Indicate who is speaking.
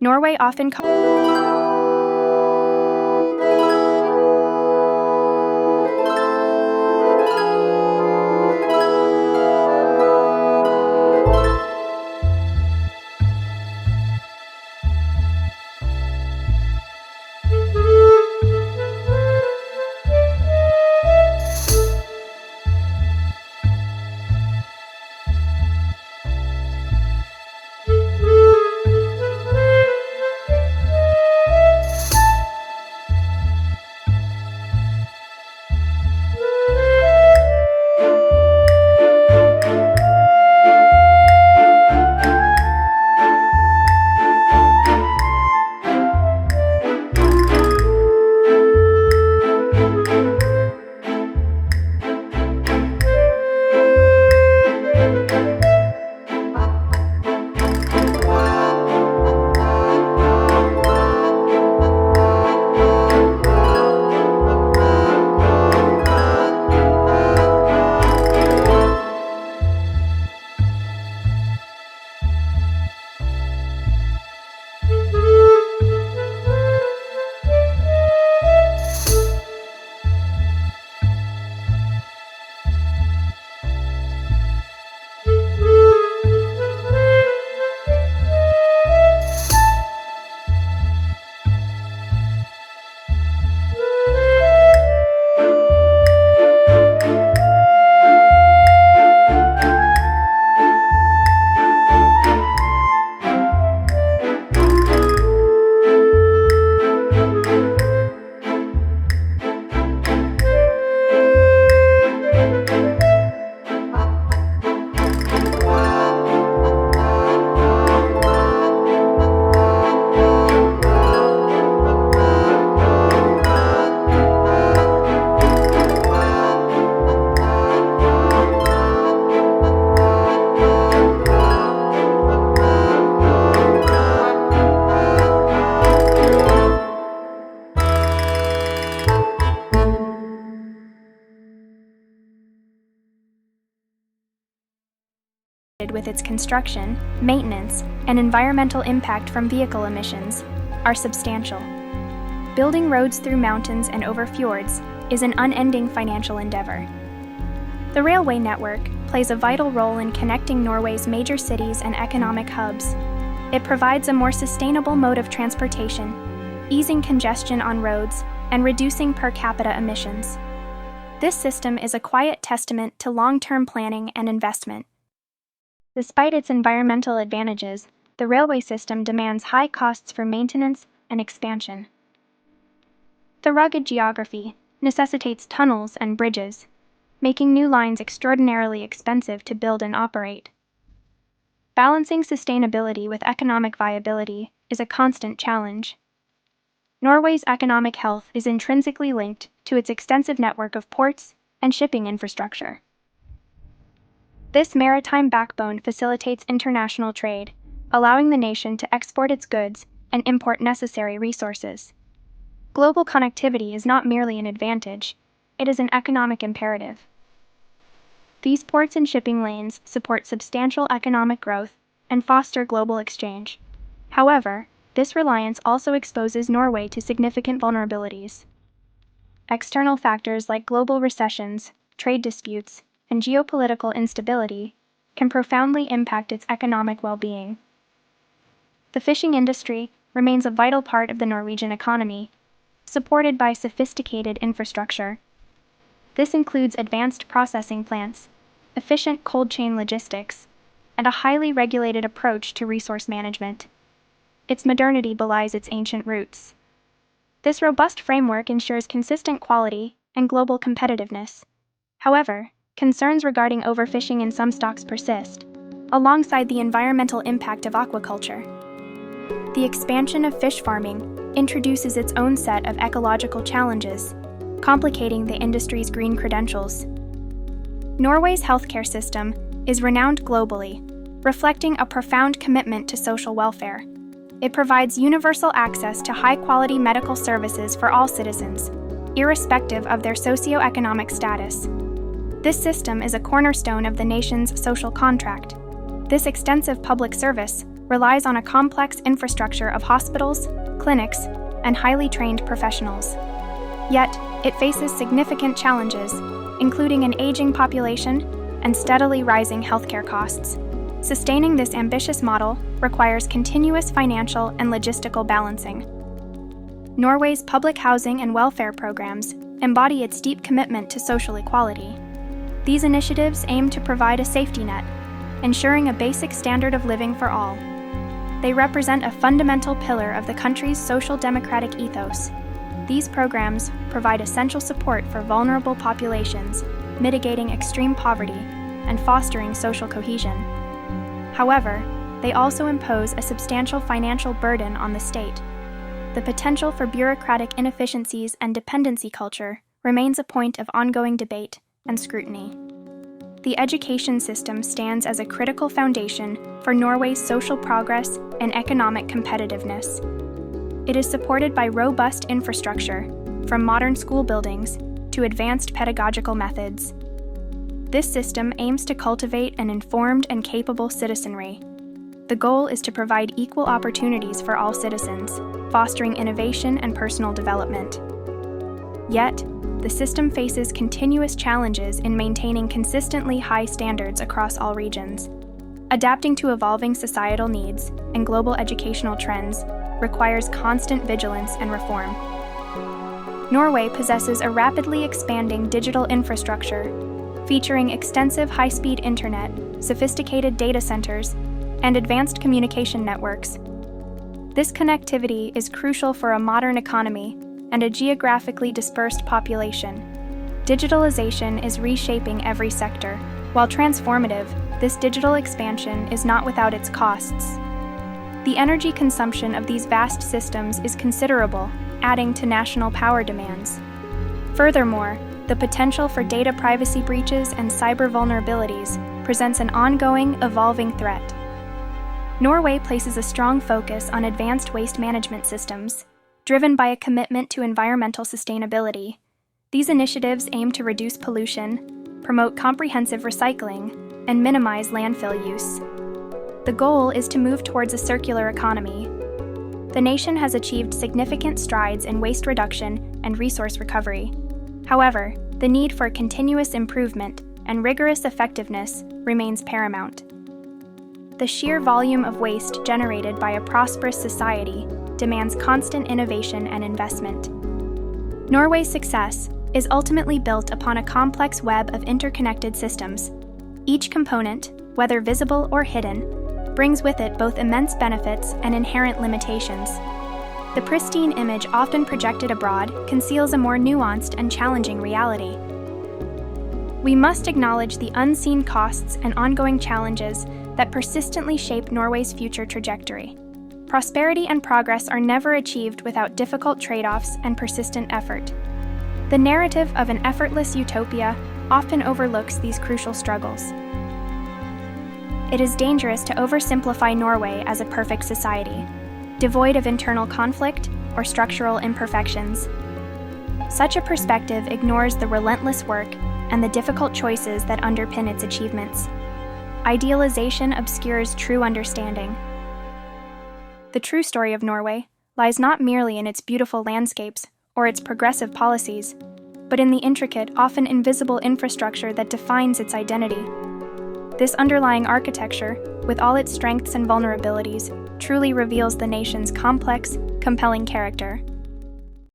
Speaker 1: Norway often with its construction, maintenance, and environmental impact from vehicle emissions are substantial. Building roads through mountains and over fjords is an unending financial endeavor. The railway network plays a vital role in connecting Norway's major cities and economic hubs. It provides a more sustainable mode of transportation, easing congestion on roads and reducing per capita emissions. This system is a quiet testament to long-term planning and investment. Despite its environmental advantages, the railway system demands high costs for maintenance and expansion. The rugged geography necessitates tunnels and bridges, making new lines extraordinarily expensive to build and operate. Balancing sustainability with economic viability is a constant challenge. Norway's economic health is intrinsically linked to its extensive network of ports and shipping infrastructure. This maritime backbone facilitates international trade, allowing the nation to export its goods and import necessary resources. Global connectivity is not merely an advantage, it is an economic imperative. These ports and shipping lanes support substantial economic growth and foster global exchange. However, this reliance also exposes Norway to significant vulnerabilities. External factors like global recessions, trade disputes, and geopolitical instability can profoundly impact its economic well-being. The fishing industry remains a vital part of the Norwegian economy, supported by sophisticated infrastructure. This includes advanced processing plants, efficient cold chain logistics, and a highly regulated approach to resource management. Its modernity belies its ancient roots. This robust framework ensures consistent quality and global competitiveness. However, concerns regarding overfishing in some stocks persist, alongside the environmental impact of aquaculture. The expansion of fish farming introduces its own set of ecological challenges, complicating the industry's green credentials. Norway's healthcare system is renowned globally, reflecting a profound commitment to social welfare. It provides universal access to high-quality medical services for all citizens, irrespective of their socioeconomic status. This system is a cornerstone of the nation's social contract. This extensive public service relies on a complex infrastructure of hospitals, clinics, and highly trained professionals. Yet, it faces significant challenges, including an aging population and steadily rising healthcare costs. Sustaining this ambitious model requires continuous financial and logistical balancing. Norway's public housing and welfare programs embody its deep commitment to social equality. These initiatives aim to provide a safety net, ensuring a basic standard of living for all. They represent a fundamental pillar of the country's social democratic ethos. These programs provide essential support for vulnerable populations, mitigating extreme poverty and fostering social cohesion. However, they also impose a substantial financial burden on the state. The potential for bureaucratic inefficiencies and dependency culture remains a point of ongoing debate and scrutiny. The education system stands as a critical foundation for Norway's social progress and economic competitiveness. It is supported by robust infrastructure, from modern school buildings to advanced pedagogical methods. This system aims to cultivate an informed and capable citizenry. The goal is to provide equal opportunities for all citizens, fostering innovation and personal development. Yet, the system faces continuous challenges in maintaining consistently high standards across all regions. Adapting to evolving societal needs and global educational trends requires constant vigilance and reform. Norway possesses a rapidly expanding digital infrastructure, featuring extensive high-speed internet, sophisticated data centers, and advanced communication networks. This connectivity is crucial for a modern economy and a geographically dispersed population. Digitalization is reshaping every sector. While transformative, this digital expansion is not without its costs. The energy consumption of these vast systems is considerable, adding to national power demands. Furthermore, the potential for data privacy breaches and cyber vulnerabilities presents an ongoing, evolving threat. Norway places a strong focus on advanced waste management systems, driven by a commitment to environmental sustainability. These initiatives aim to reduce pollution, promote comprehensive recycling, and minimize landfill use. The goal is to move towards a circular economy. The nation has achieved significant strides in waste reduction and resource recovery. However, the need for continuous improvement and rigorous effectiveness remains paramount. The sheer volume of waste generated by a prosperous society demands constant innovation and investment. Norway's success is ultimately built upon a complex web of interconnected systems. Each component, whether visible or hidden, brings with it both immense benefits and inherent limitations. The pristine image often projected abroad conceals a more nuanced and challenging reality. We must acknowledge the unseen costs and ongoing challenges that persistently shape Norway's future trajectory. Prosperity and progress are never achieved without difficult trade-offs and persistent effort. The narrative of an effortless utopia often overlooks these crucial struggles. It is dangerous to oversimplify Norway as a perfect society, devoid of internal conflict or structural imperfections. Such a perspective ignores the relentless work and the difficult choices that underpin its achievements. Idealization obscures true understanding. The true story of Norway lies not merely in its beautiful landscapes or its progressive policies, but in the intricate, often invisible infrastructure that defines its identity. This underlying architecture, with all its strengths and vulnerabilities, truly reveals the nation's complex, compelling character.